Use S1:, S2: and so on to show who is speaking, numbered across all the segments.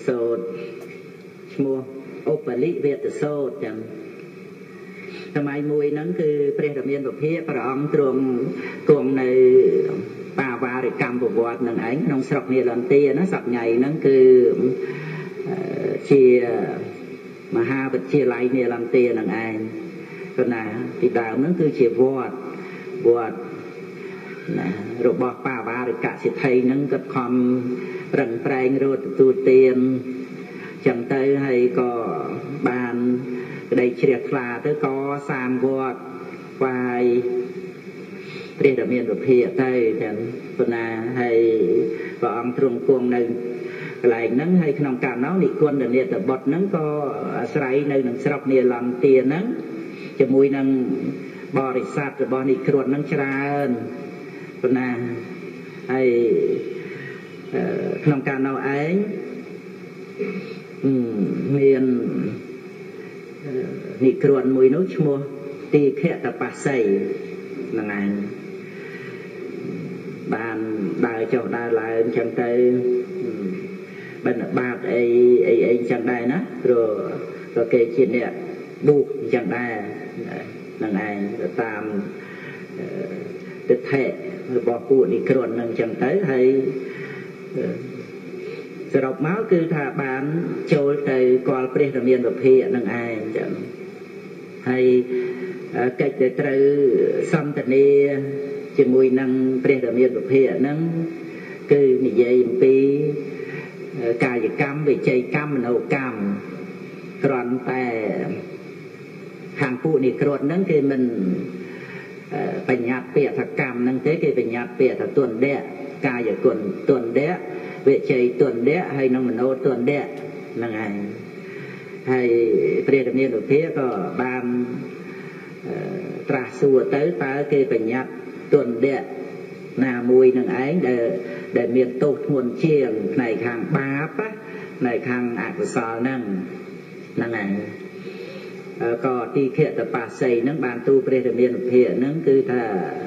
S1: โสดมัวอุปลิเวทโสดจังทำไมมวยนั้นคือเปรียบเทียบประเภทพระองค์ตรงในป่าวาริกรรมประวัตินั่นเองน้องสระเนียลันเตียนะสับไงนั้นคือเชียมหาวิทยาลัยเนียลันเตียนั่นเองก็นะที่ดาวนั้นคือเชียวอดรูปป่าวาริกะสิทธิ์ไทยนั้นก็ความรังแปลงรูดตัวเตียนจังเตยให้ก็บานได้เฉียดคลาเตยก็สามวอดไฟเรียกเมียนประเภทได้จังปนาให้ก็อังตรงกวงหนึ่งหลายนั้นให้ขนมการน้องนิคนเดียแต่บทนั้นก็อาศัยในหนังสระเนียลังเตียนั้นจะมวยนังบริษัทหรือบริครวนนั้นชราปนาให้ขนมการน้องเองเมียนนิครวนมวยนุชมัวตีแค่ตะปัสใส่นั่งไงบ้านได้เจ้าได้ลายจังเตยบ้านบาดไอ้จังได้นะrồi kể chuyệnเนี่ยบุกจังได้นั่งไงตามติดแทะบอกกูนิครวนนั่งจังเตยให้สรุปmáuคือถ้าบ้านโจลเตยกอลเปรี้ยเมียนแบบเพียนั่งไงจังให้cách để trời xăm tận đi chỉ mùi năng bề đặc biệt của hệ năng cứ như vậy bị cài cam bị chạy cam nấu cam còn tại hàng phụ này còn năng thì mình phải nhạt bề thật cam năng thế thì phải nhạt bề thật tuần đẻ cài ở tuần đẻ bị chạy tuần đẻ hay năng mình nấu tuần đẻ là ngày hay bề đặc biệt của hệ có banตราสัวเต๋อตาเกยปัญญาตุนเดะนามวยนั่งไอ้เดเมียนโตทวนเชียงในทางบาปะในทางอักษรนั่งไงก็ที่เขตตะปาใส่นั่งบานตูเปรตเมียนเพียนั่งคือถ้า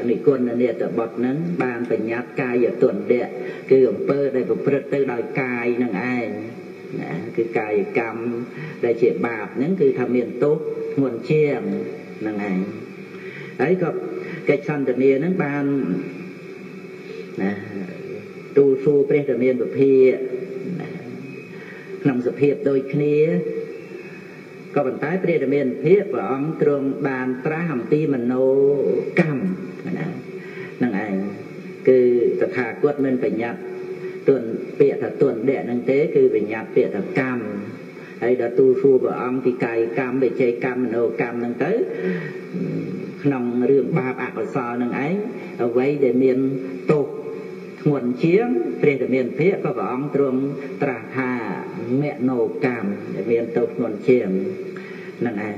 S1: นิคนเนี่ยตะบดนั่งบานปัญญากายอย่าตุนเดะคืออำเภอได้ประพฤติได้โดยกายนั่งไอ้คือกายกรรมได้เจ็บบาปนั่นคือทำเมียนโตทวนเชียงนั่งไงไอ้ก็cái chânตะเนียนั้นบานตูสูเปรตเมียนแบบเพียนำสเพียบโดยคนี้ก็บรรทายเปรตเมียนเพียบว่าองตรงบานตราหำตีมโนกรรมนั่งไงคือตถาคตมันเป็นยัดตุนเปียถัดตุนเดะนั่งเต้คือเป็นยัดเปียถัดกรรมไอ้ดาตูสูว่าองที่กายกรรมไปใจกรรมมโนกรรมนั่งเต้ขนมเรื่องบาปอักษรนั่งไอ้เอาไว้เดี๋ยวเมียนตกหวนเชียงเปลี่ยนเมียนเพี้ยก็บอกตรงตราหาเมโนกรรมเดี๋ยวเมียนตกหวนเชียงนั่งไอ้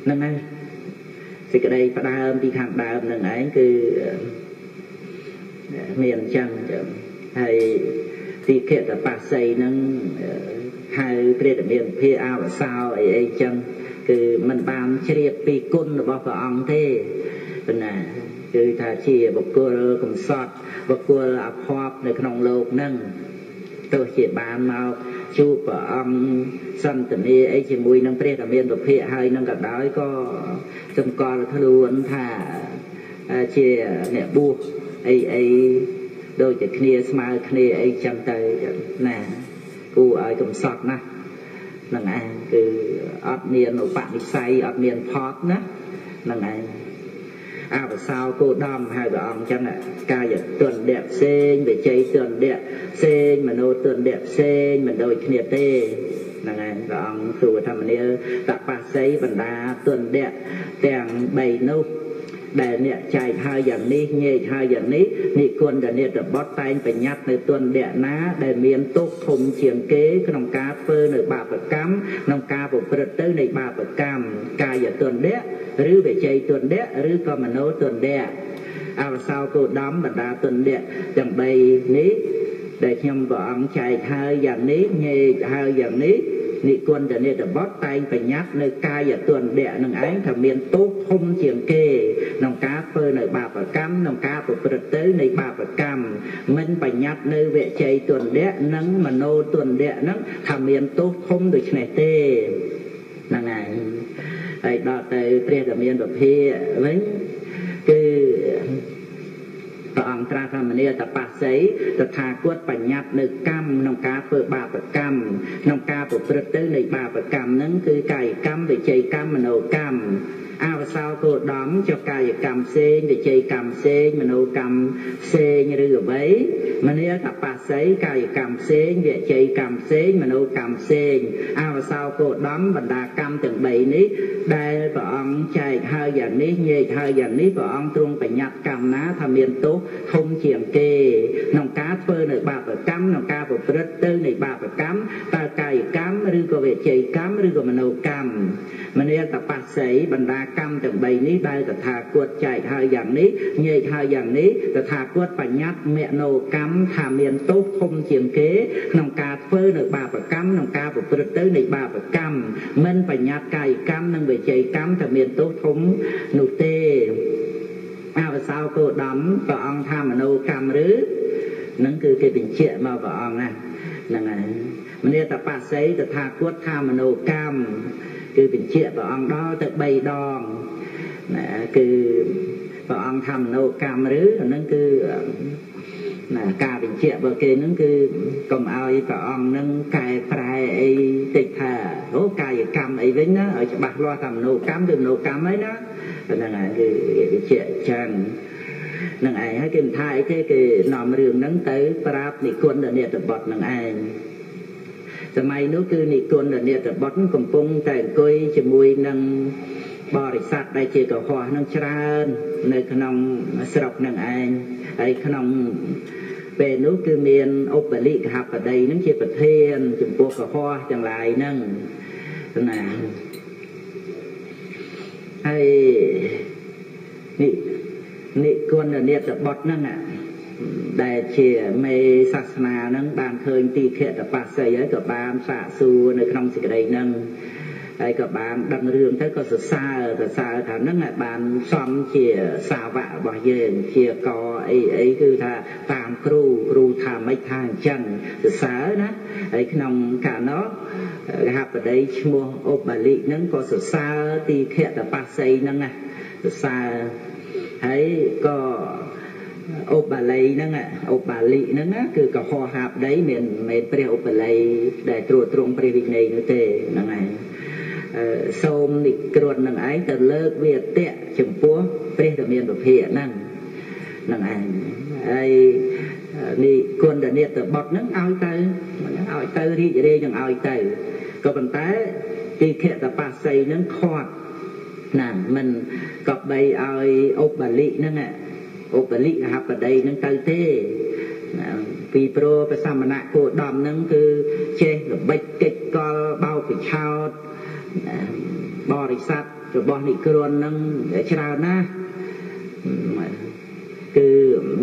S1: นั่งไอ้สิ่งใดประดามที่ทางดามนั่งไอ้คือเมียนจังให้ที่เขตแต่ป่าใสนั่งให้เปลี่ยนเมียนเพียเอาสาวไอ้จังคือมันบางเฉียบปีกุลหรือว่าพระองค์เท่เป็นไงคือถ้าเชียบกุลกลุ่มสอดบกุลอับพอบในขนมโลกนั่งตัวเฉียบบานมาชูพระองค์สันตนีไอ้เฉียบุยนั่งเปลี่ยนเมียนแบบเพียให้นั่งกับด้อยก็จำกรทะลุนท่าเชียเนี่ยบูไอ้โดยจะเคลียร์สมาเคลียร์ไอ้จำใจน่ะกูไอ้กลุ่มสอดนะนั่งไงคืออัดเมียนอุปนิสัยอัดเมียนพอดนะนั่งไงอาบสาวกูดำให้แบบองจังอ่ะกายอย่างตุนเด็บเซงไปใจตุนเด็บเซงมันโนตุนเด็บเซงมันโดยเคลียร์เต้นั่งไงแบบองคือทำเนี่ยตะปาไซบรรดาตุนเด็บแต่งใบนุแต่เนี่ยใจหาอย่างนี้เงี้ยหาอย่างนี้นี่ควรแต่เนี่ยแต่บอสไตไปยัดในตัวเดะนะแต่เมียนตุกทมเฉียงเก๋ขนมกาเฟอในบาปกรรมนมกาบุปผาในบาปกรรมกายอย่าตัวเดะหรือไปใจตัวเดะหรือก็มโนตัวเดะเอาสาวกูดำบรรดาตัวเดะจังใบนี้ได้ยำบอกใจหาอย่างนี้เงี้ยหาอย่างนี้ និគុណតនេតបតតែងបញ្ញត្តិនៅកាយទនៈនឹងឯងថាមានទោសធំជាងគេក្នុងការធ្វើនៅបាបកម្មក្នុងការប្រព្រឹត្តទៅនៃបាបកម្មមិនបញ្ញត្តិនៅវិជ័យទនៈនិងមโนទនៈហ្នឹងថាមានទោសធំដូច្នេះទេហ្នឹងហើយហើយដល់ទៅព្រះរាមាវិភាវិញគឺព្រះអង្គត្រាស់ថាមនីតបស្សីតថាគតបញ្ញត្តិនៅកម្មក្នុងការធ្វើបាបកម្មក្នុងការប្រព្រឹត្តទៅនៃបាបកម្មហ្នឹងគឺកាយកម្មវិជ័យកម្មមโนកម្មអវសោគោដំចុះកាយកម្មផ្សេងវិជ័យកម្មផ្សេងមโนកម្មផ្សេងឬអ្វីមនីតបស្សីកាយកម្មផ្សេងវិជ័យកម្មផ្សេងមโนកម្មផ្សេងអវសោគោដំបណ្ដាកម្មទាំង3នេះដែលព្រះអង្គចែកហើយយ៉ាងនេះញែកហើយយ៉ាងនេះព្រះអង្គទ្រង់បញ្ញត្តិកម្មណាថាមានទោសធំជាងគេក្នុងការធ្វើនៅបាបកម្មក្នុងការប្រព្រឹត្តទៅនៃបាបកម្មតើកាយកម្មឬក៏វិជ័យកម្មឬក៏មโนកម្មមនីតបស្សីបណ្ដាកម្មទាំង3នេះដែលតថាគតចែកហើយយ៉ាងនេះញែកហើយយ៉ាងនេះតថាគតបញ្ញត្តិមโนកម្មថាមានទោសធំជាងគេក្នុងការធ្វើនៅបាបកម្មក្នុងការប្រព្រឹត្តទៅនៃបាបកម្មមិនបញ្ញត្តិកាយកម្មនិងវិជ័យកម្មថាមានទោសធំនោះទេអវសោគោដំព្រះអង្គថាមโนកម្មឬនឹងគឺគេបញ្ជាក់មកព្រះអង្គណាហ្នឹងហើយមនីតបស្សីតថាគតថាមโนកម្មគឺបញ្ជាក់ព្រះអង្គដល់ទៅ3ដងណាគឺព្រះអង្គថាមโนកម្មឬហ្នឹងគឺណាការបញ្ជាក់របស់គេហ្នឹងគឺកុំឲ្យព្រះអង្គហ្នឹងកែប្រែអីតិចថាអូកាយកម្មអីវិញណាឲ្យច្បាស់លាស់ថាមโนកម្មគឺមโนកម្មហើយណាហ្នឹងហើយគឺបញ្ជាក់ចឹងនឹងឯងហើយគេមិនថាអីទេគេនាំរឿងហ្នឹងទៅប្រាប់និគុណនេតបុត្រនឹងឯងសម័យនោះគឺនិគុណនេតបុត្រកំពុងតែអង្គុយជាមួយនឹងបរិស័ទដែលជាកុហកនឹងច្រើននៅក្នុងស្រុកនឹងឯងហើយក្នុងពេលនោះគឺមានឧបលិកហបតីនឹងជាប្រធានចំពោះកុហកទាំងឡាយហ្នឹងណាហើយនិគុណនេតបុត្រហ្នឹងដែលជាមេសាសនាហ្នឹងបានឃើញទីខតបស្សីហើយក៏បានសាកសួរនៅក្នុងសេចក្តីហ្នឹងហើយក៏បានដឹងរឿងទៅក៏សរសើរថាហ្នឹងបានសំជាសាវករបស់យើងជាកអីគឺថាតាមគ្រូថាមិនថាអញ្ចឹងសរសើរណាហើយក្នុងកាលនោះហបតីឈ្មោះឧបលិកហ្នឹងក៏សរសើរទីខតបស្សីហ្នឹងណាសរសើរហើយក៏ឧបល័យហ្នឹងឧបលិហ្នឹងគឺកុហកហាបដីមិនព្រះឧបល័យដែលត្រួតត្រងព្រះវិន័យនោះទេហ្នឹងឯងសូមនិក្រត់នឹងឯងទៅលើកវាទៈចំពោះព្រះរាមាវិភាហ្នឹងឯងហើយនេះគុណនេតបុត្រហ្នឹងឲ្យទៅរីករាយនឹងឲ្យទៅក៏ប៉ុន្តែទីខតបស្សីហ្នឹងខាត់ណាមិនក៏បីឲ្យឧបលិហ្នឹងឧបលិកហបតីនឹងទៅទេពីព្រោះព្រះសមណៈគោដំហ្នឹងគឺចេះល្បិចកិច្ចកលបោកពិឆោតបរិស័ទរបស់និក្រន់ហ្នឹងច្រើនណាស់គឺ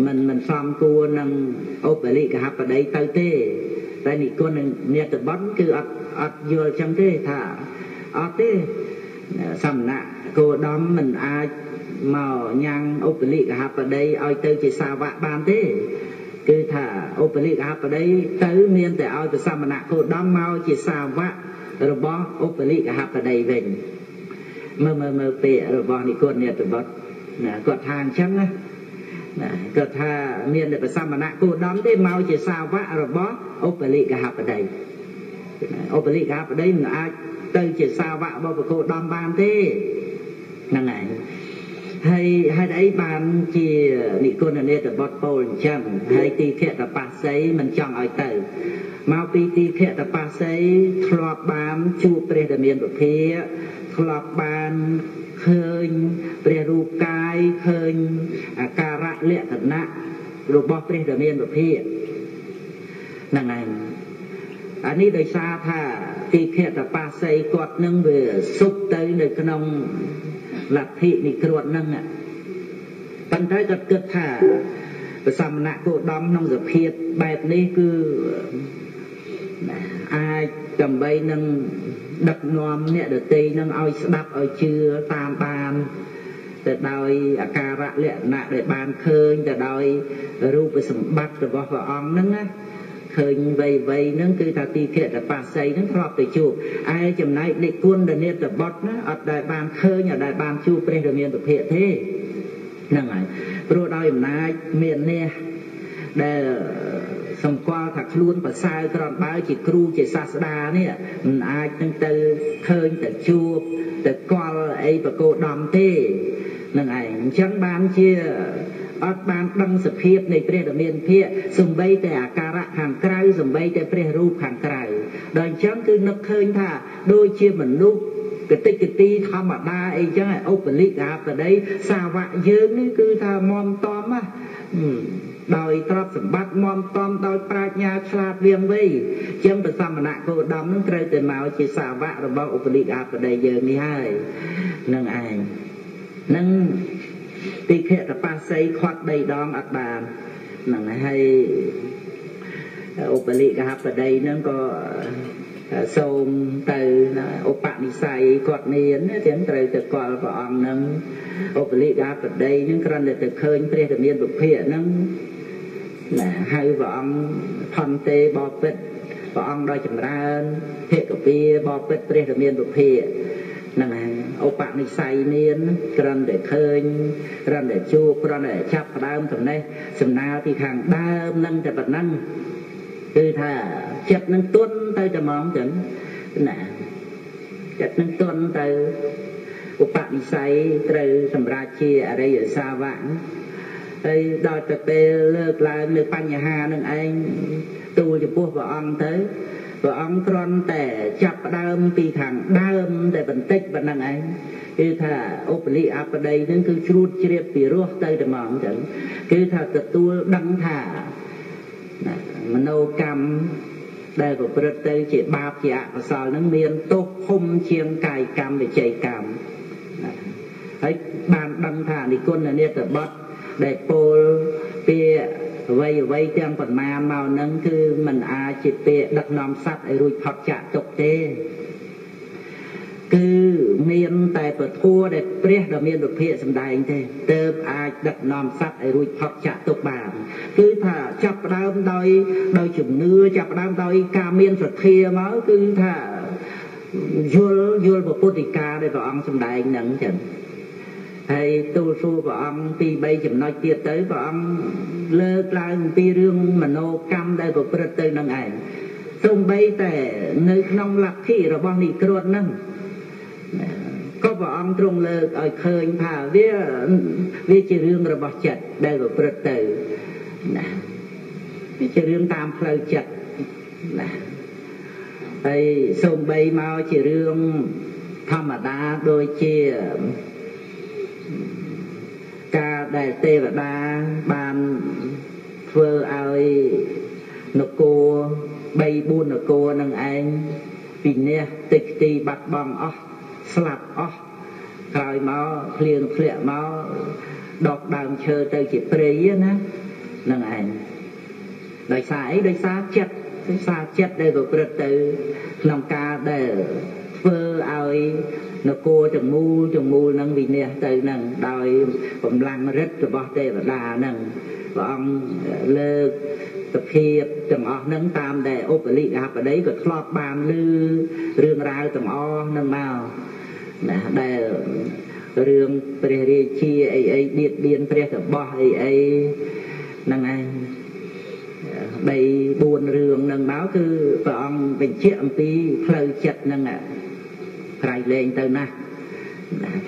S1: មិនសមគួរនឹងឧបលិកហបតីទៅទេតែនិគុណនេតបុត្រគឺអត់យល់ចឹងទេថាអត់ទេសមណៈគោដំមិនអាចមកញ៉ាំងឧបលិកហបតីឲ្យទៅជាសាវកបានទេគឺថាឧបលិកហបតីទៅមានតែឲ្យប្រសមណៈគោដំមកជាសាវករបស់ឧបលិកហបតីវិញមើលពាក្យរបស់និគុណនេតបុត្រគាត់ថាអញ្ចឹងណាគាត់ថាមានតែប្រសមណៈគោដំទេមកជាសាវករបស់ឧបលិកហបតីឧបលិកហបតីមិនអាចទៅជាសាវករបស់ព្រះគោដំបានទេហ្នឹងហើយហើយហេតុអីបានជានិគុណនេតបុត្រពោលអញ្ចឹងហើយទីខតបស្សីមិនចង់ឲ្យទៅមកពីទីខតបស្សីធ្លាប់បានជួបព្រះរាមាវិភាធ្លាប់បានឃើញព្រះរូបកាយឃើញអាការៈលក្ខណៈរបស់ព្រះរាមាវិភាហ្នឹងហើយអានេះដោយសារថាទីខតបស្សីគាត់នឹងវាសុបទៅនៅក្នុងលទ្ធិនិក្រត់ហ្នឹងប៉ុន្តែគាត់គិតថាប្រសមណៈគោដំក្នុងសភាពបែបនេះគឺ ai cầm bay nâng đập nòm nè được tì nâng oi đập oi chưa tam ban để đòi cà rạ lẹ nạ để bàn khơi để đòi rùa về sầm bắt để bỏ vào ong nâng á khơi vây vây nâng cứ ta tì thiệt là bà xây nâng thọp để chụp ai chầm này để quân để nè để bọt nó ở đại bàn khơi nhà đại bàn chụp để được miền thực hiện thế nâng này rồi đòi nãy miền nè để sầm qua thật luôn và sai còn bao chỉ kêu chỉ sa đa nè ai nâng từ khơi từ chụp từ qua ấy và cô đom thế nâng ảnh chẳng ban chia ở ban đăng sập hiệp này pre miền phía sum bayแต่อาการะhàngក្រៅសំបីតែព្រះរូបខាងក្រៅដល់អញ្ចឹងគឺនឹកឃើញថាដូចជាមនុស្សកតិកទីធម្មតាអីចឹងឧបនិកអាបដីសាវកយើងនេះគឺថាមមតំណាដោយទ្រព្យសម្បត្តិមមតំដោយប្រាជ្ញាឆ្លាតវៀងវៃចឹងព្រះសមណគោតមនឹងត្រូវតែមកជាសាវករបស់ឧបនិកអាបដីយើងនេះហើយនឹងឯងនឹងទីខេតបាស័យខាត់ដីដងអត់បានហ្នឹងហើយឧបនិកហបដីហ្នឹងក៏សូមទៅឧបនិស្ស័យគាត់មានទាំងត្រូវទៅកល់ព្រះអង្គហ្នឹងឧបនិកហបដីហ្នឹងគ្រាន់តែទៅឃើញព្រះរាមាពុភិហ្នឹងណាហៅព្រះអង្គផន្តេបពិតព្រះអង្គដោយចម្រើនភគពាបពិតព្រះរាមាពុភិហ្នឹងហើយឧបនិស្ស័យមានគ្រាន់តែឃើញគ្រាន់តែជួបគ្រាន់តែចាប់ផ្ដើមចំណេះសំណាលពីខាងដើមហ្នឹងតែប៉ុណ្ណឹងគឺថាចិត្តនឹងទន់ទៅតែហ្មងចឹងណាចិត្តនឹងទន់ទៅឧបនិស្ស័យត្រូវសម្រាប់ជាអរិយសាវកហើយដល់ទៅពេលលើកឡើងនៅបញ្ហានឹងឯងទូលចំពោះព្រះអង្គទៅព្រះអង្គគ្រាន់តែចាប់ផ្ដើមពីខាងដើមតែបន្តិចប៉ុណ្្នឹងឯងគឺថាឧបនិកអបដីនឹងគឺជ្រួតជ្រាបពីរោះទៅតែហ្មងចឹងគឺថាទទួលដឹងថាមនោកម្មដែលប្រព្រឹត្តទៅជាបាបជាអកុសលនឹងមានទោសធំជាងកាយកម្មវិច័យកម្មហើយបានដឹងថានិគុណនេតបទដែលពោលពាក្យអ្វីទាំងប៉ុន្មានមកនឹងគឺมันអាចជាពាក្យដឹកនាំសត្វឲ្យរួចផុតចាកទុក្ខទេគឺមានតែពធัวដែលព្រះដ៏មានរូបភាពសម្ដែងទេទើបអាចដឹកនាំសត្វឲ្យរួចផុតចាកទុក្ខបានគឺថាចាប់ផ្ដើមដោយជំនឿចាប់ផ្ដើមដោយការមានសទ្ធាមកគឺថាយល់ពុទ្ធិកាដែលព្រះអង្គសម្ដែងហ្នឹងចឹងហើយទូលសួរព្រះអង្គពី3ចំណុចទៀតទៅព្រះអង្គលើកឡើងពីរឿងមโนកម្មដែលប្រព្រឹត្តទៅនឹងឯងសូម្បីតែនៅក្នុងលទ្ធិរបស់និក្រតហ្នឹងក៏ព្រះអង្គទ្រង់លើកឲ្យឃើញថាវាជារឿងរបស់ចិត្តដែលប្រព្រឹត្តទៅណាវាជារឿងតាមផ្លូវចិត្តណាហើយសូម្បីមកជារឿងធម្មតាដូចជាការដែលទេវតាបានធ្វើឲ្យនគរ3-4នគរនឹងឯងពីនេះតិចទីបាត់បង់អស់ស្លាប់អស់ក្រោយមកភ្លៀងធ្លាក់មកដកដើមឈើទៅជាព្រៃណានឹងឯងដោយសារអីដោយសារចិត្តដែលប្រព្រឹត្តទៅក្នុងការដែលធ្វើឲ្យនគរទាំងមូលនឹងវិនាសទៅនឹងដោយកម្លាំងរិទ្ធរបស់ទេវតានឹងព្រះអង្គលើកសភាពទាំងអស់នឹងតាមដែលឧបនិកហបដីក៏ធ្លាប់បានឮរឿងរ៉ាវទាំងអស់នឹងមកណាដែលរឿងព្រះរាជាអីបៀតបៀនព្រះតបោះអីហ្នឹងឯង3-4រឿងនឹងមកគឺព្រះអង្គបញ្ជាក់អំពីផ្លូវចិត្តហ្នឹងក្រៃលែងទៅណាស់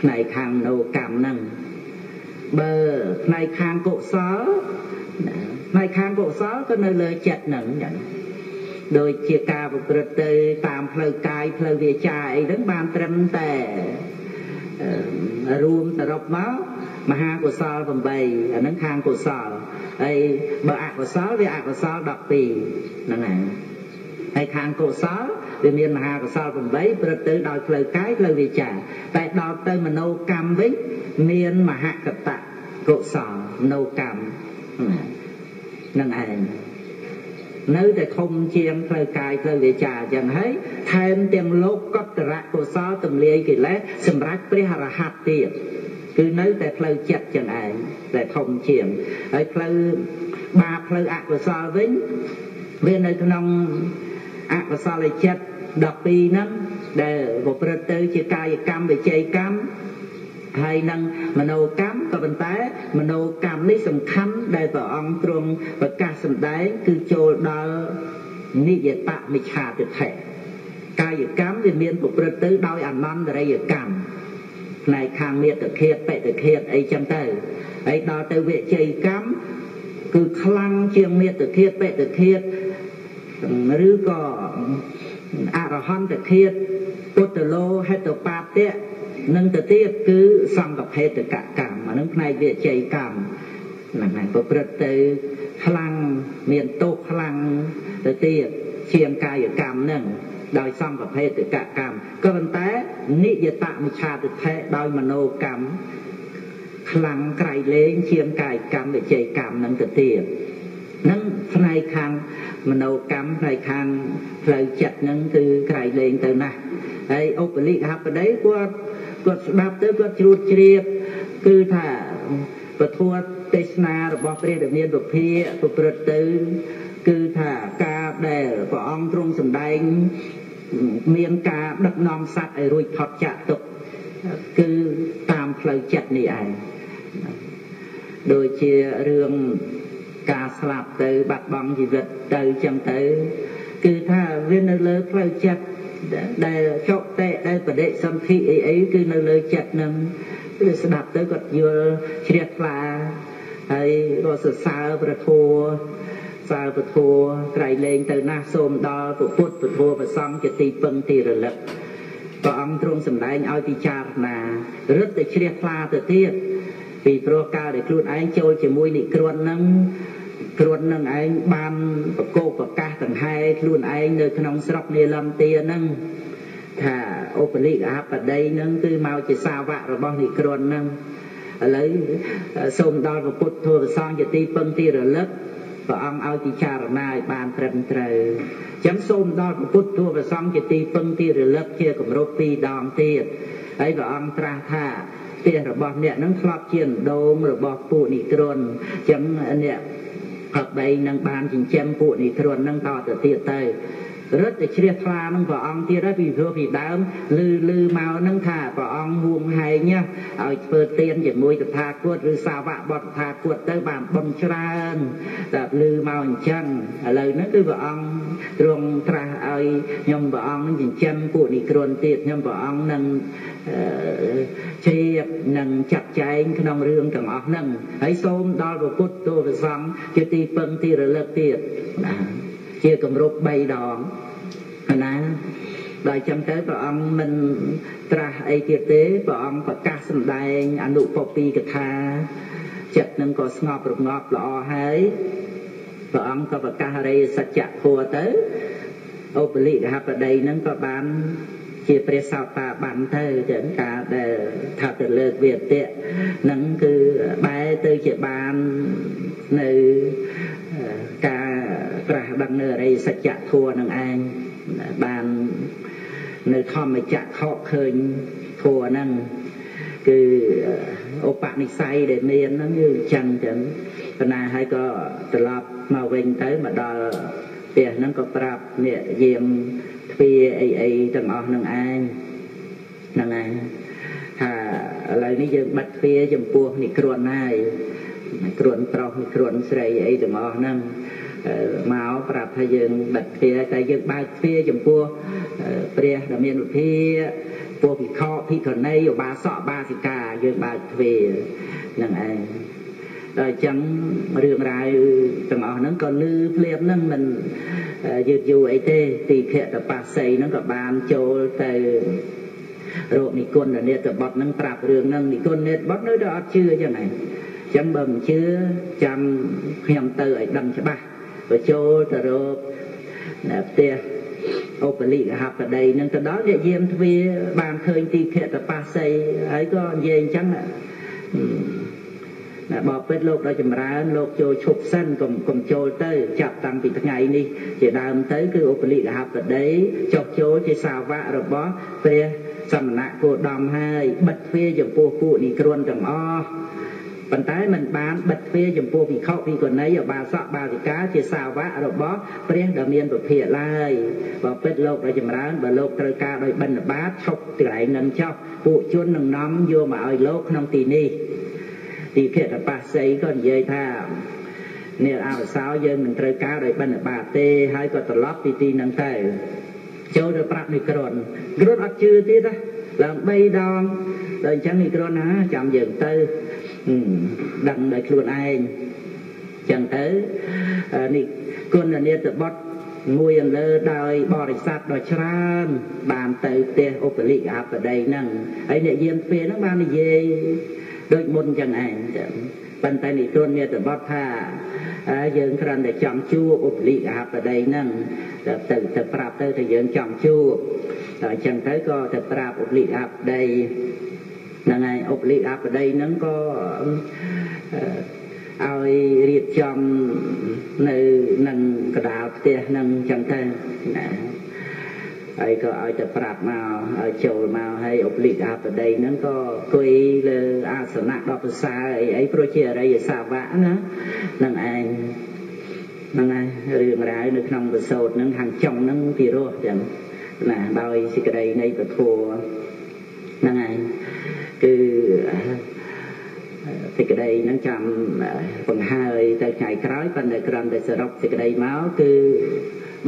S1: ផ្នែកខាងនោកម្មហ្នឹងបើផ្នែកខាងកុសលក៏នៅលើចិត្តហ្នឹងចឹងដូចជាការប្រព្រឹត្តទៅតាមផ្លូវកាយផ្លូវវាចាអីហ្នឹងបានត្រឹមតែរួមសរុបមកមហាកុសល8អាហ្នឹងខាងកុសលហើយបើអកុសលវាអកុសល12ហ្នឹងហើយហើយខាងកុសលវាមានមហាកុសល8ប្រព្រឹត្តទៅដោយផ្លូវកាយផ្លូវវាចាតែដល់ទៅមโนកម្មវិញមានមហកតកុសលមโนកម្មហ្នឹងឯង nơiតែធំជាងផ្លូវកាយផ្លូវវាចាចឹងហើយថែមទាំងលោកកតរៈកុសលទម្លាយកិលេសសម្រាប់ព្រះអរហន្តទៀតគឺនៅតែផ្លូវចិត្តចឹងឯងតែធំជាងហើយផ្លូវបាបផ្លូវអកុសលវិញវានៅក្នុងអកុសលចិត្ត12ហ្នឹងដែលប្រព្រឹត្តទៅជាកាយកម្មវិច័យកម្មហើយនឹងមโนកម្មក៏ប៉ុន្តែមโนកម្មនេះសំខាន់ដែលព្រះអង្គទ្រង់ប្រកាសសម្ដែងគឺចូលដល់និយតមិច្ឆាទិដ្ឋិកាយកម្មវាមានប្រព្រឹត្តទៅដោយអនន្តរិយកម្មផ្នែកខាងមេត្តឃាតបេតឃាតអីចឹងទៅហើយដល់ទៅវិជ័យកម្មគឺខ្លាំងជាងមេត្តឃាតបេតឃាតឬក៏អរហន្តឃាតពុទ្ធលោហេតុបាតៈនឹងទៅទៀតគឺសង្កភេតកកម្មអានឹងផ្នែកវិជ័យកម្មហ្នឹងហើយប្រព្រឹត្តទៅខ្លាំងមានទោសខ្លាំងទៅទៀតជាងកាយកម្មហ្នឹងដោយសង្កភេតកកម្មក៏ប៉ុន្តែនិយតមិច្ឆាទិដ្ឋិដោយមโนកម្មខ្លាំងក្រៃលែងជាងកាយកម្មវិជ័យកម្មហ្នឹងទៅទៀតនឹងផ្នែកខាងមโนកម្មផ្នែកខាងផ្លូវចិត្តហ្នឹងគឺក្រៃលែងទៅណាស់ហើយឧបលិកហបដីគាត់ស្ដាប់ទៅគាត់ជ្រួតជ្រាបគឺថាពធទេសនារបស់ព្រះរាមាពុភាប្រព្រឹត្តទៅគឺថាការដែលព្រះអង្គទ្រង់សម្ដែងមានការដឹកនាំសត្វឲ្យរួចផុតចាកទុក្ខគឺតាមផ្លូវចិត្តនេះឯងដូចជារឿងការស្លាប់ទៅបាត់បង់ជីវិតទៅចឹងទៅគឺថាវានៅលើផ្លូវចិត្តដែលចុតិដែលបដិសន្ធិអីគឺនៅលើចិត្តនឹងគឺស្ដាប់ទៅគាត់យល់ជ្រះថ្លាហើយក៏សរសើរព្រះធម៌សាលពធក្រៃលែងទៅណាស់សូមដល់ពុទ្ធពធប្រសង្ឃជាទីពឹងទីរលឹកព្រះអង្គទ្រង់សម្ដែងឲ្យពិចារណារឹតតែជ្រះថ្លាទៅទៀតពីព្រោះកាលដែលខ្លួនឯងចូលជាមួយនិគ្រុនហ្នឹងឯងបានប្រកោកប្រកាសដង្ហែខ្លួនឯងនៅក្នុងស្រុកនីលំទាហ្នឹងថាឧបលិកអបដីហ្នឹងគឺមកជាសាវករបស់និគ្រុនហ្នឹងឥឡូវសូមដល់ពុទ្ធធម៌ប្រសង្ឃជាទីពឹងទីរលឹកព្រះអង្គឲ្យពិចារណាឲ្យបានត្រឹមត្រូវអញ្ចឹងសូមដល់ពុទ្ធធម៌ប្រសង្ឃជាទីពឹងទីរលឹកជាគម្រប់2ដងទៀតហើយព្រះអង្គត្រាស់ថាផ្ទះរបស់អ្នកហ្នឹងធ្លាប់ជាដូងរបស់ពួកនិគ្រុនអញ្ចឹងអ្នកអបដីនឹងបានចិញ្ចឹមពួកនិគ្រុនហ្នឹងតទៅទៀតទៅរត់តែជ្រះថ្លានឹងព្រះអង្គទៀតហើយពីព្រោះពីដើមលឺមកហ្នឹងថាព្រះអង្គហួងហែងឲ្យធ្វើទានជាមួយតថាគតឬសាវកបតថាគតទៅបានបុណ្យច្រើនតែលឺមកអញ្ចឹងឥឡូវហ្នឹងគឺព្រះអង្គទ្រង់ត្រាស់ឲ្យខ្ញុំព្រះអង្គនឹងចិញ្ចឹមពួកនិគ្រុនទៀតខ្ញុំព្រះអង្គនឹងជ្រាបនឹងចាត់ចែងក្នុងរឿងទាំងអស់ហ្នឹងហើយសូមដល់ពុទ្ធទូលសង្ឃជាទីពឹងទីរលឹកទៀតជាគម្រប់3ដងណាដល់ចឹងទៅព្រះអង្គមិនត្រាស់អីទៀតទេព្រះអង្គប្រកាសសម្ដែងអនុពពីកថាចិត្តនឹងក៏ស្ងប់រងាប់ល្អហើយព្រះអង្គក៏ប្រកាសរិយសច្ចធម៌ទៅឧបលិកហបដីនឹងក៏បានជាព្រះសោតាបានទៅចឹងការដែលថាទៅលើកវាទៈនឹងគឺបែរទៅជាបាននៅការត្រាស់ដឹងនៅអរិយសច្ចធម៌នឹងឯងបាននៅធម្មចក្ខុឃើញធម៌ហ្នឹងគឺឧបនិស្ស័យដែលមានហ្នឹងគឺចឹងប៉ុន្តែហើយក៏ត្រឡប់មកវិញទៅមកដល់ផ្ទះហ្នឹងក៏ប្រាប់អ្នកយាមទ្វាអីទាំងអស់ហ្នឹងឯងហ្នឹងឯងថាឥឡូវនេះយើងបិទទ្វាចំពោះនិគ្រុនហើយនិគ្រុនប្រុសនិគ្រុនស្រីអីទាំងអស់ហ្នឹងមកប្រាប់ថាយើងបិទទ្វារតែយើងបើកទ្វារចំពោះព្រះដែលមានវិភាពួកភិក្ខុភិក្ខុនីឧបាសកបាសិកាយើងបើកទ្វារហ្នឹងឯងដល់អញ្ចឹងរឿងរ៉ាវទាំងអស់ហ្នឹងក៏លឺភ្លាមហ្នឹងមិនយឺតយូរអីទេទីភតបស្សីហ្នឹងក៏បានចូលទៅរកនិគុណនេតបុត្រហ្នឹងប្រាប់រឿងហ្នឹងនិគុណនេតបុត្រនៅតែអត់ជឿអញ្ចឹងឯងអញ្ចឹងបើមិនជឿចាំខ្ញុំទៅឲ្យដឹងច្បាស់បញ្ចូលទៅរកផ្ទះឧបលិកហបដីនឹងទៅដល់អ្នកយាមទ្វាបានឃើញទីភតបស្សីហើយក៏និយាយអញ្ចឹង បើពេទ្យលោកដល់ចម្រើនលោកចូលឈប់សិនកុំចូលទៅចាប់តាំងពីថ្ងៃនេះជាដើមទៅគឺឧបលិកហបតីចុះចូលជាសាវករបស់ព្រះសមណៈគោតមហើយបិទទ្វារចំពោះពួកនិក្រន់ទាំងអស់ប៉ុន្តែមិនបានបិទទ្វារចំពោះភិក្ខុភិក្ខុនីឧបាសកបាសិកាជាសាវករបស់ព្រះដ៏មានពភាកឡើយបើពេទ្យលោកដល់ចម្រើនបើលោកត្រូវការដោយបិណ្ឌបាតឈប់កន្លែងនឹងចុះពួកជននឹងនាំយកមកឲ្យលោកក្នុងទីនេះទីភេទបាសីក៏និយាយថានេះអវសោយើងមិនត្រូវការដោយបិណ្ឌបាតទេហើយក៏ត្រឡប់ពីទីនឹងទៅចូលទៅប្រាប់និក្រន់អត់ជឿទៀតណាឡើង3ដងដល់អញ្ចឹងនិក្រន់ណាចាំយើងទៅដឹងដោយខ្លួនឯងចឹងទៅនេះគុណនេតបុត្រមួយអន្លើដោយបរិស័ទដ៏ច្រើនបានទៅផ្ទះឧបលិកអបតីហ្នឹងហើយអ្នកយាមទ្វារហ្នឹងបាននិយាយដូចមុនចឹងឯងប៉ុន្តែនិគុណនេតបុត្រថាយើងគ្រាន់តែចង់ជួបឧបលិកអបតីហ្នឹងទៅប្រាប់ទៅថាយើងចង់ជួបអញ្ចឹងទៅក៏ទៅប្រាប់ឧបលិកអបតីហ្នឹងហើយឧបលិកអបតីហ្នឹងក៏ឲ្យរៀបចំនៅនឹងកដាលផ្ទះហ្នឹងអញ្ចឹងទៅណាហើយក៏ឲ្យទៅប្រាប់មកឲ្យចូលមកហើយឧបលិកអបតីហ្នឹងក៏អង្គុយលើអាសនៈដ៏ប្រសើរអីព្រោះជាអរិយសាវកណាហ្នឹងឯងហ្នឹងហើយរឿងរ៉ាវនៅក្នុងប្រសូតហ្នឹងខាងចុងហ្នឹងពីរោះចឹងណាដោយសេចក្តីនៃពធហ្នឹងហើយគឺសេចក្តីហ្នឹងចាំបង្ហើយទៅថ្ងៃក្រោយប៉ុន្តែគ្រាន់តែសរុបសេចក្តីមកគឺ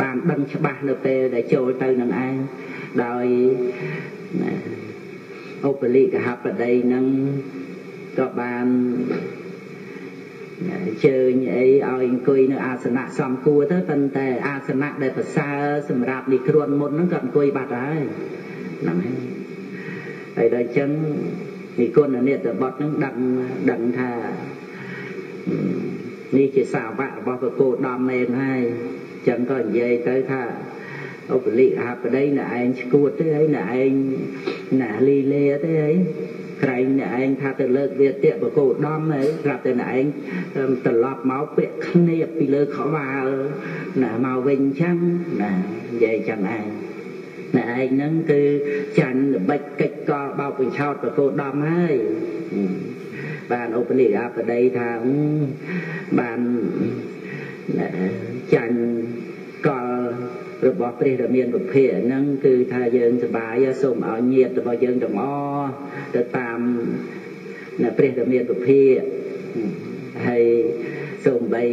S1: បានដឹងច្បាស់នៅពេលដែលចូលទៅនឹងឯងដោយឧបលិកហបតីហ្នឹងក៏បានជើញអីឲ្យអង្គុយនៅអាសនៈសំគួរទៅប៉ុន្តែអាសនៈដែលប្រសើរសម្រាប់និក្រន់មុនហ្នឹងក៏អង្គុយបាត់ហើយហ្នឹងហើយដល់អញ្ចឹងនិគុណនេតបុត្រហ្នឹងដឹងថានេះជាសាវករបស់ព្រះគោតមមែនហើយអញ្ចឹងក៏និយាយទៅថាឧបលិកអបតីអ្នកឯងឈួតទេហើយអ្នកឯងណាលីលេទេហើយក្រែងអ្នកឯងថាទៅលើកវាទៈព្រះគោតមហើយប្រាប់តែអ្នកឯងត្រឡប់មកពាក់គ្នាពីលើក្បាលណាមកវិញអញ្ចឹងណានិយាយអញ្ចឹងឯងអ្នកឯងហ្នឹងគឺចាញ់ល្បិចកិច្ចកលបោកបញ្ឆោតព្រះគោតមហើយបានឧបលិកអបតីថាបានចាញ់កលរបស់ព្រះរាមាវិភាកហ្នឹងគឺថាយើងសប្បាយសូមឲ្យញាតិរបស់យើងទាំងអស់ទៅតាមព្រះរាមាវិភាកហើយសូមបី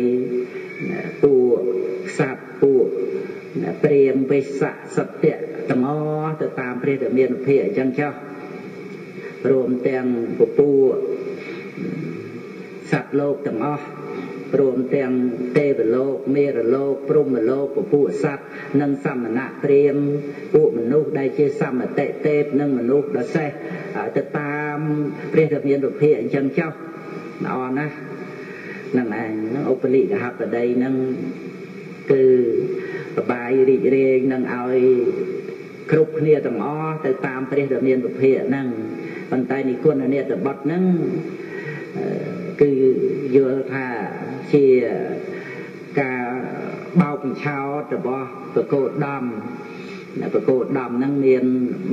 S1: ពួកសត្វពួកព្រាមវេសៈសត្យទាំងអស់ទៅតាមព្រះរាមាវិភាកអញ្ចឹងចុះរួមទាំងពពួកសត្វលោកទាំងអស់ព្រមទាំងទេវលោកមេរលោកព្រហ្មលោកពពួកសត្វនិងសមណៈព្រាមពួកមនុស្សដែលជាសមតិទេពនិងមនុស្សដ៏សេះទៅតាមព្រះរាមាវិភាកអញ្ចឹងចុះល្អណាស់ហ្នឹងឯងឧបលិកហបតីហ្នឹងគឺសបាយរីករាយនឹងឲ្យគ្រប់គ្នាទាំងអស់ទៅតាមព្រះរាមាវិភាកហ្នឹងប៉ុន្តែនិគុណនេតបុត្រហ្នឹងគឺយល់ថាជាការបោកបញ្ឆោតរបស់ព្រះគោតមព្រះគោតមហ្នឹងមាន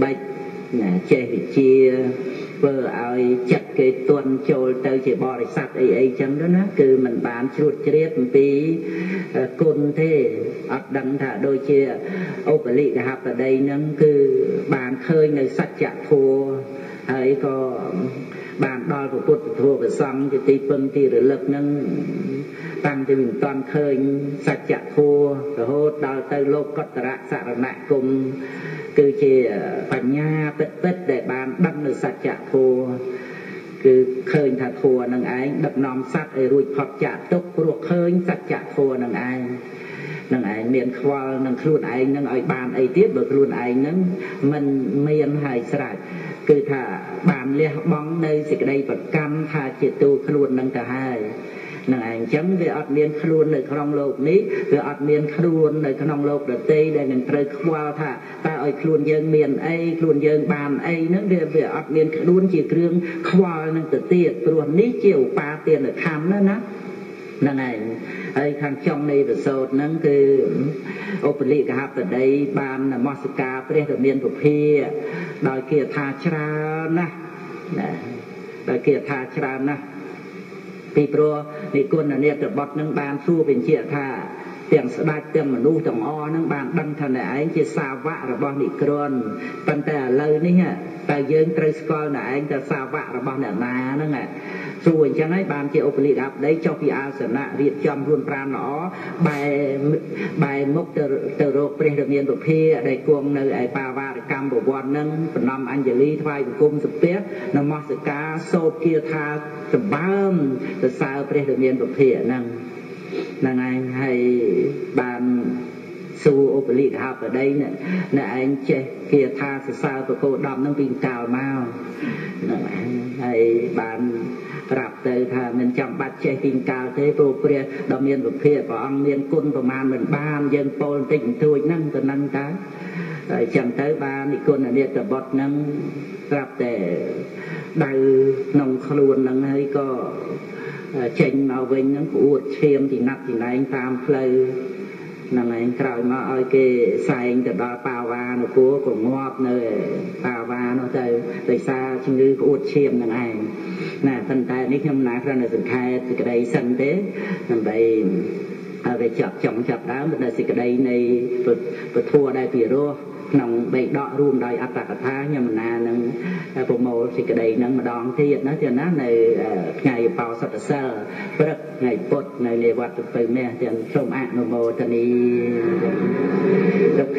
S1: បិចចេះវិជាធ្វើឲ្យចិត្តគេទន់ចូលទៅជាបរិស័ទអីចឹងទៅណាគឺมันបានជ្រួតជ្រាបអំពីគុណទេអត់ដឹងថាដូចជាឧបលិកហបតីហ្នឹងគឺបានឃើញនៅសច្ចធម៌ហើយក៏បានដល់ព្រះពុទ្ធធម៌ព្រះសង្ឃជាទីពឹងទីរលឹកហ្នឹងតាំងពីមិនតាន់ឃើញសច្ចធម៌រហូតដល់ទៅលោកកតរៈសរណគមគឺជាបញ្ញាពិតដែលបានដឹងនៅសច្ចធម៌គឺឃើញថាធម៌នឹងឯងដឹកនាំសត្វឲ្យរួចផុតចាកទុក្ខព្រោះឃើញសច្ចធម៌នឹងឯងមានខ្វល់នឹងខ្លួនឯងនឹងឲ្យបានអីទៀតបើខ្លួនឯងនឹងមិនមានហើយស្រេចគឺថាបានលះបង់នៅសេចក្តីប្រកម្មថាជាទូខ្លួននឹងទៅហើយ năng ảnh chấm về ọt miên khuôn nơi trong lục ní về ọt miên khuôn nơi trong lục đợt tây để mình trời qua thà ta ở khuôn dân miền ấy khuôn dân bàn ấy nó về ọt miên khuôn chỉ kêu qua năng tự tiệt luôn ní chiều ba tiền được tham nữa nè năng ảnh ấy thằng trong này về sốt năng cứ ốp lì cả hấp ở đây bàn là Moscow về từ miền của Phi đòi kia tha cha nè đòi kia tha cha nè vì pro thì quân là niệm được bọt nâng bàn xu bên chia tha tiền sẽ đai tiền mà nuôi trồng o nâng bàn đăng thằng này anh chia xa vạ rồi bao nhiêu cron bàn tay lời ní hả tay dương trai score này anh ta xa vạ rồi bao nhiêu ná nữa nghe rồi chẳng ấy bàn chia ốp lì gặp đấy cho phi ao sẽ nạ riết chăm luôn pran nó bài mốc từ rô pre được miền của phi đây cuồng nơi ai pa va cam của quan nâng năm anh giờ ly thay của cung sụp té nằm mò sự cá sốt kia tha từ bám từ sao pre được miền của phi nâng năng anh hay bàn su ốp lì học ở đây nè anh chơi kia tha từ sao của cô đầm nâng pin cào mau hay bànรับเตยท่ามันจำบัดใจปิงกาเทโปรเปรียดอมเมียนบุพเพของอังเมียนกุนประมาณเหมือนบ้านเยินโปนติ่งทุยนั่งตัวนั่งตาจำเตยบ้านอีกคนเนี่ยแต่บดนั่งรับแต่ได้นองขลุ่นนั่งให้ก็เช่นเอาเวงนั่งอวดเชียมที่นับที่ไหนตามเพลยนั่งไงกล่าวมาเอาเกใส่แต่ดอปาวาโนกัวของงอบเนยปาวาโนแต่ซาชิงลืออวดเชียมนั่งไงน่ะท่านแต่นี่คำนักเราในสุดท้ายสิกระไดสันเต้นั่นไปเอาไปจับจ่องจับดาวมันในสิกระไดในประทัวได้ปีโรนองใบดอกรวมได้อัตตะท้าเนี่ยมันนานั่งโปรโมสิกระไดนั่งมาดองที่นั่นที่นั่นในไงเป่าสัตว์เซอร์พระไงปดในเลวัตไปแม่ที่ชมอะโนโมตนี